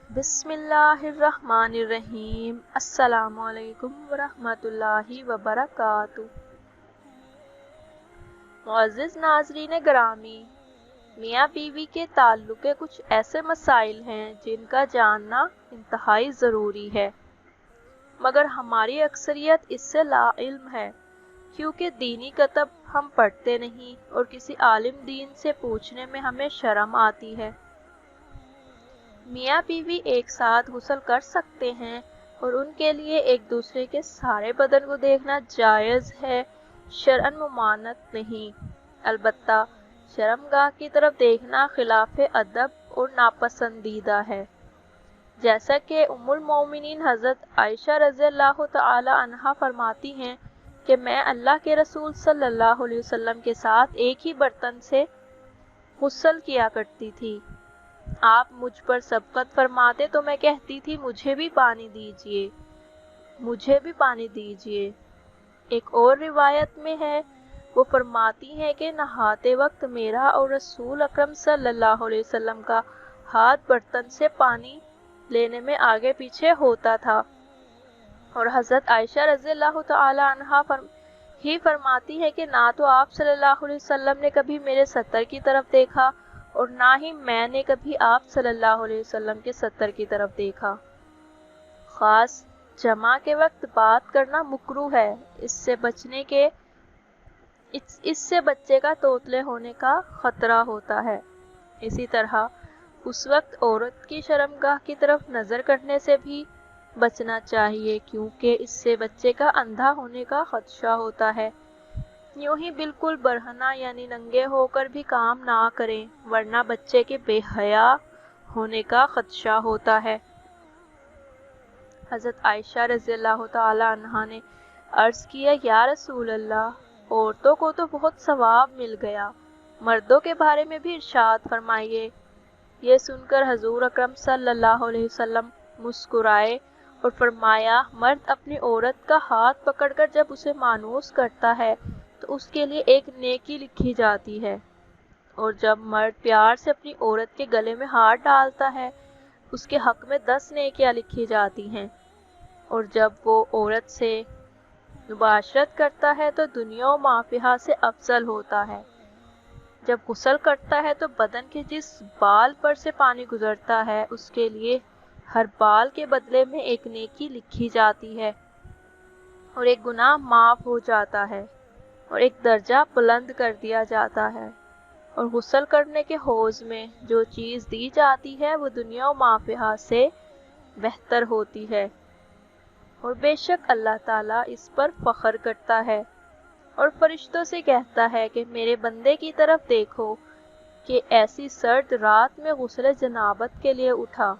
بسم اللہ الرحمن الرحیم۔ السلام علیکم ورحمۃ اللہ وبرکاتہ۔ معزز ناظرین گرامی، میاں بیوی کے تعلق کے کچھ ایسے مسائل ہیں جن کا جاننا انتہائی ضروری ہے، مگر ہماری اکثریت اس سے لا علم ہے، کیونکہ دینی کتب ہم پڑھتے نہیں اور کسی عالم دین سے پوچھنے میں ہمیں شرم آتی ہے۔ میاں بیوی ایک ساتھ غسل کر سکتے ہیں اور ان کے لیے ایک دوسرے کے سارے بدن کو دیکھنا جائز ہے، شرعاً ممانعت نہیں۔ البتہ شرمگاہ کی طرف دیکھنا خلاف ادب اور ناپسندیدہ ہے، جیسا کہ ام المومنین حضرت عائشہ رضی اللہ تعالی عنہا فرماتی ہیں کہ میں اللہ کے رسول صلی اللہ علیہ وسلم کے ساتھ ایک ہی برتن سے غسل کیا کرتی تھی۔ آپ مجھ پر سبقت فرماتے تو میں کہتی تھی مجھے بھی پانی دیجیے، مجھے بھی پانی دیجیے۔ ایک اور روایت میں ہے، وہ فرماتی ہیں کہ نہاتے وقت میرا اور رسول اکرم صلی اللہ علیہ وسلم کا ہاتھ برتن سے پانی لینے میں آگے پیچھے ہوتا تھا، اور حضرت عائشہ رضی اللہ تعالی عنہا فرماتی ہے کہ نہ تو آپ صلی اللہ علیہ وسلم نے کبھی میرے ستر کی طرف دیکھا اور نہ ہی میں نے کبھی آپ صلی اللہ علیہ وسلم کے ستر کی طرف دیکھا۔ خاص جمع کے وقت بات کرنا مکروہ ہے، اس سے بچے کا توتلے ہونے کا خطرہ ہوتا ہے۔ اسی طرح اس وقت عورت کی شرمگاہ کی طرف نظر کرنے سے بھی بچنا چاہیے، کیونکہ اس سے بچے کا اندھا ہونے کا خدشہ ہوتا ہے۔ یوں ہی بالکل برہنہ یعنی ننگے ہو کر بھی کام نہ کریں، ورنہ بچے کے بے حیا ہونے کا خدشہ ہوتا ہے۔ حضرت عائشہ رضی اللہ تعالی عنہا نے عرض کیا، یا رسول اللہ، عورتوں کو تو بہت ثواب مل گیا، مردوں کے بارے میں بھی ارشاد فرمائیے۔ یہ سن کر حضور اکرم صلی اللہ علیہ وسلم مسکرائے اور فرمایا، مرد اپنی عورت کا ہاتھ پکڑ کر جب اسے مانوس کرتا ہے تو اس کے لیے ایک نیکی لکھی جاتی ہے، اور جب مرد پیار سے اپنی عورت کے گلے میں ہاتھ ڈالتا ہے اس کے حق میں 10 نیکیاں لکھی جاتی ہیں، اور جب وہ عورت سے مباشرت کرتا ہے تو دنیا و ما فیہا سے افضل ہوتا ہے۔ جب غسل کرتا ہے تو بدن کے جس بال پر سے پانی گزرتا ہے اس کے لیے ہر بال کے بدلے میں ایک نیکی لکھی جاتی ہے، اور ایک گناہ معاف ہو جاتا ہے، اور ایک درجہ بلند کر دیا جاتا ہے۔ اور غسل کرنے کے حوض میں جو چیز دی جاتی ہے وہ دنیا و ما فیہا سے بہتر ہوتی ہے، اور بے شک اللہ تعالیٰ اس پر فخر کرتا ہے، اور فرشتوں سے کہتا ہے کہ میرے بندے کی طرف دیکھو کہ ایسی سرد رات میں غسل جنابت کے لیے اٹھا،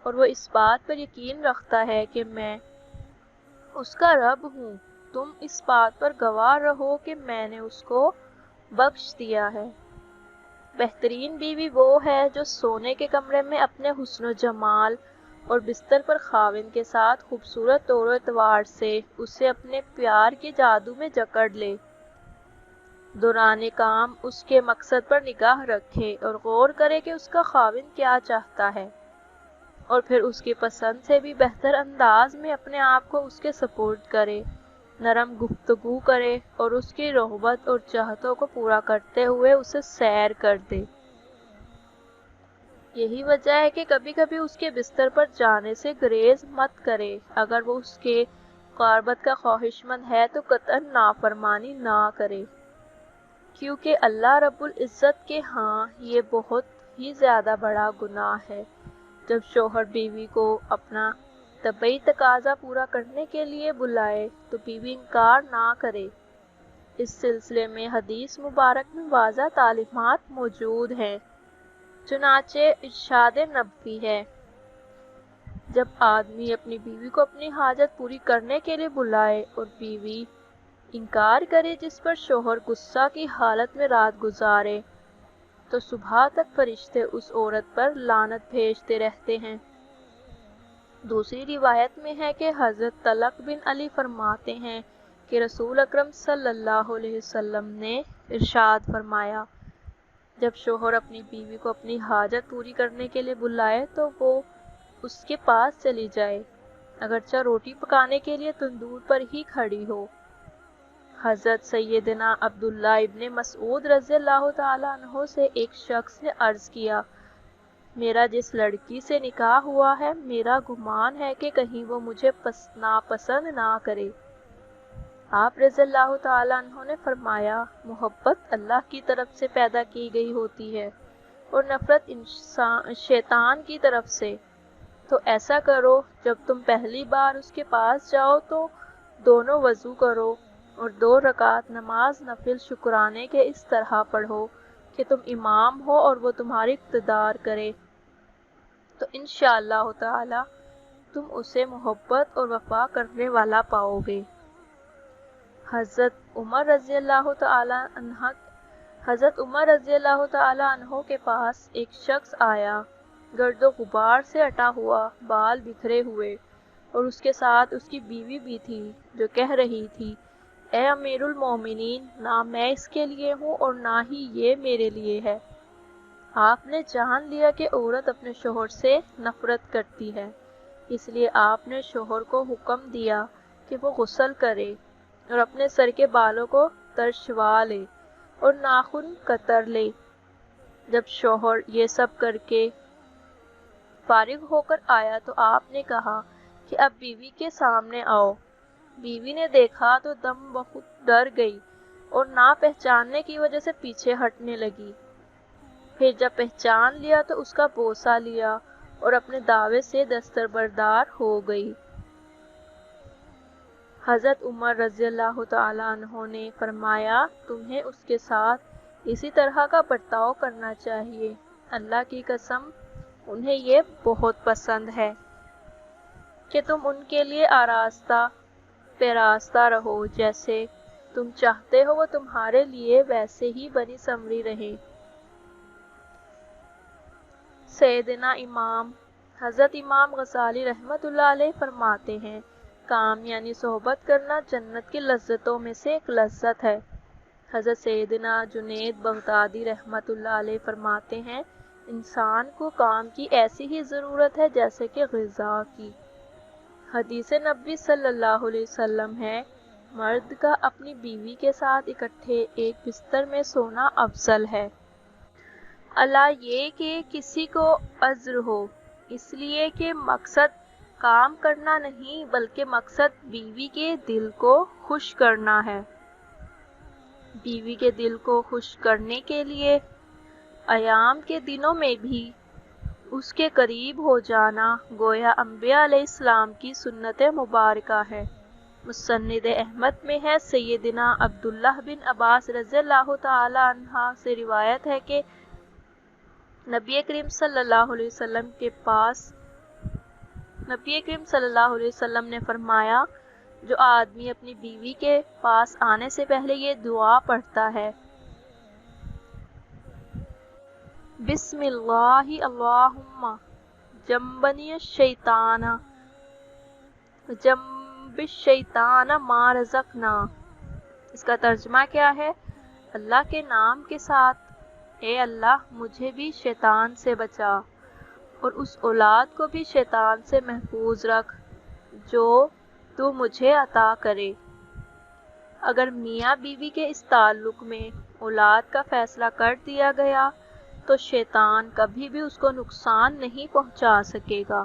اور وہ اس بات پر یقین رکھتا ہے کہ میں اس کا رب ہوں، تم اس بات پر گواہ رہو کہ میں نے اس کو بخش دیا ہے۔ بہترین بیوی وہ ہے جو سونے کے کمرے میں اپنے حسن و جمال اور بستر پر خاوند کے ساتھ خوبصورت طور و اعتبار سے اسے اپنے پیار کے جادو میں جکڑ لے، دوران کام اس کے مقصد پر نگاہ رکھے اور غور کرے کہ اس کا خاوند کیا چاہتا ہے، اور پھر اس کی پسند سے بھی بہتر انداز میں اپنے آپ کو اس کے سپرد کرے، نرم گفتگو کرے اور اس کی رغبت اور چاہتوں کو پورا کرتے ہوئے اسے سیر کر دے۔ یہی وجہ ہے کہ کبھی کبھی اس کے بستر پر جانے سے گریز مت کرے، اگر وہ اس کے قربت کا خواہش مند ہے تو قطعاً نافرمانی نہ کرے، کیونکہ اللہ رب العزت کے ہاں یہ بہت ہی زیادہ بڑا گناہ ہے۔ جب شوہر بیوی کو اپنا طبعی تقاضا پورا کرنے کے لیے بلائے تو بیوی انکار نہ کرے۔ اس سلسلے میں حدیث مبارک میں واضح تعلیمات موجود ہیں، چنانچہ ارشاد نبوی ہے، جب آدمی اپنی بیوی کو اپنی حاجت پوری کرنے کے لیے بلائے اور بیوی انکار کرے جس پر شوہر غصہ کی حالت میں رات گزارے تو صبح تک فرشتے اس عورت پر لعنت بھیجتے رہتے ہیں۔ دوسری روایت میں ہے کہ حضرت طلق بن علی فرماتے ہیں کہ رسول اکرم صلی اللہ علیہ وسلم نے ارشاد فرمایا، جب شوہر اپنی بیوی کو اپنی حاجت پوری کرنے کے لیے بلائے تو وہ اس کے پاس چلی جائے، اگرچہ روٹی پکانے کے لیے تندور پر ہی کھڑی ہو۔ حضرت سیدنا عبداللہ ابن مسعود رضی اللہ تعالیٰ عنہ سے ایک شخص نے عرض کیا، میرا جس لڑکی سے نکاح ہوا ہے، میرا گمان ہے کہ کہیں وہ مجھے ناپسند نہ کرے۔ آپ رضی اللہ تعالیٰ عنہ نے فرمایا، محبت اللہ کی طرف سے پیدا کی گئی ہوتی ہے اور نفرت شیطان کی طرف سے۔ تو ایسا کرو، جب تم پہلی بار اس کے پاس جاؤ تو دونوں وضو کرو اور 2 رکعت نماز نفل شکرانے کے اس طرح پڑھو کہ تم امام ہو اور وہ تمہاری اقتدار کرے، تو انشاءاللہ تعالی تم اسے محبت اور وفا کرنے والا پاؤ گے۔ حضرت عمر رضی اللہ تعالی عنہ کے پاس ایک شخص آیا، گرد و غبار سے اٹا ہوا، بال بکھرے ہوئے، اور اس کے ساتھ اس کی بیوی بھی تھی، جو کہہ رہی تھی، اے امیر المومنین، نہ میں اس کے لیے ہوں اور نہ ہی یہ میرے لیے ہے۔ آپ نے جان لیا کہ عورت اپنے شوہر سے نفرت کرتی ہے، اس لیے آپ نے شوہر کو حکم دیا کہ وہ غسل کرے اور اپنے سر کے بالوں کو ترشوا لے اور ناخن کتر لے۔ جب شوہر یہ سب کر کے فارغ ہو کر آیا تو آپ نے کہا کہ اب بیوی کے سامنے آؤ۔ بیوی نے دیکھا تو دم بخود ڈر گئی اور نہ پہچاننے کی وجہ سے پیچھے ہٹنے لگی۔ پھر جب پہچان لیا تو اس کا بوسہ لیا اور اپنے دعوے سے دستبردار ہو گئی۔ حضرت عمر رضی اللہ تعالیٰ عنہ نے فرمایا، تمہیں اس کے ساتھ اسی طرح کا برتاؤ کرنا چاہیے، اللہ کی قسم انہیں یہ بہت پسند ہے کہ تم ان کے لیے آراستہ پیراستہ رہو، جیسے تم چاہتے ہو وہ تمہارے لیے ویسے ہی بنی سمری رہے۔ سیدنا امام حضرت امام غزالی رحمۃ اللہ علیہ فرماتے ہیں، کام یعنی صحبت کرنا جنت کی لذتوں میں سے ایک لذت ہے۔ حضرت سیدنا جنید بغدادی رحمۃ اللہ علیہ فرماتے ہیں، انسان کو کام کی ایسی ہی ضرورت ہے جیسے کہ غذا کی۔ حدیث نبوی صلی اللہ علیہ وسلم ہے، مرد کا اپنی بیوی کے ساتھ اکٹھے ایک بستر میں سونا افضل ہے، الا یہ کہ کسی کو عذر ہو، اس لیے کہ مقصد کام کرنا نہیں بلکہ مقصد بیوی کے دل کو خوش کرنا ہے۔ بیوی کے دل کو خوش کرنے کے لیے ایام کے دنوں میں بھی اس کے قریب ہو جانا گویا انبیاء علیہ السلام کی سنت مبارکہ ہے۔ مسند احمد میں ہے، سیدنا عبداللہ بن عباس رضی اللہ تعالی عنہ سے روایت ہے کہ نبی کریم صلی اللہ علیہ وسلم نے فرمایا، جو آدمی اپنی بیوی کے پاس آنے سے پہلے یہ دعا پڑھتا ہے، بسم اللہ اللہم جنبنی الشیطان جنب الشیطان ما رزقنا، اس کا ترجمہ کیا ہے؟ اللہ کے نام کے ساتھ، اے اللہ مجھے بھی شیطان سے بچا اور اس اولاد کو بھی شیطان سے محفوظ رکھ جو تو مجھے عطا کرے۔ اگر میاں بیوی کے اس تعلق میں اولاد کا فیصلہ کر دیا گیا تو شیطان کبھی بھی اس کو نقصان نہیں پہنچا سکے گا۔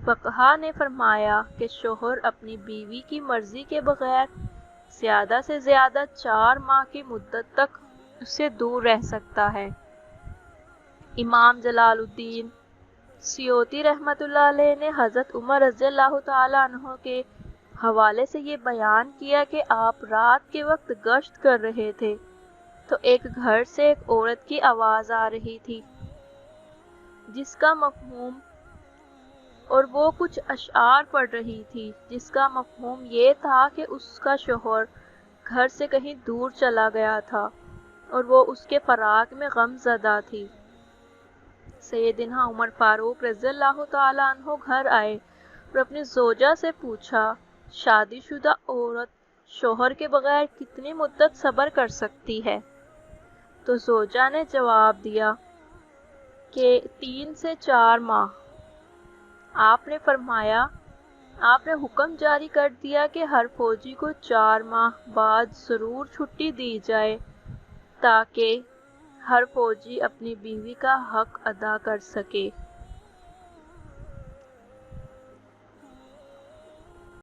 فقہا نے فرمایا کہ شوہر اپنی بیوی کی مرضی کے بغیر زیادہ سے زیادہ 4 ماہ کی مدت تک اس سے دور رہ سکتا ہے۔ امام جلال الدین سیوطی رحمۃ اللہ علیہ نے حضرت عمر رضی اللہ تعالی عنہ کے حوالے سے یہ بیان کیا کہ آپ رات کے وقت گشت کر رہے تھے تو ایک گھر سے ایک عورت کی آواز آ رہی تھی جس کا مفہوم، اور وہ کچھ اشعار پڑھ رہی تھی جس کا مفہوم یہ تھا کہ اس کا شوہر گھر سے کہیں دور چلا گیا تھا اور وہ اس کے فراق میں غم زدہ تھی۔ سیدنا عمر فاروق رضی اللہ تعالی عنہ گھر آئے اور اپنی زوجہ سے پوچھا، شادی شدہ عورت شوہر کے بغیر کتنی مدت صبر کر سکتی ہے؟ تو زوجہ نے جواب دیا کہ 3 سے 4 ماہ۔ آپ نے فرمایا، آپ نے حکم جاری کر دیا کہ ہر فوجی کو 4 ماہ بعد ضرور چھٹی دی جائے تاکہ ہر فوجی اپنی بیوی کا حق ادا کر سکے۔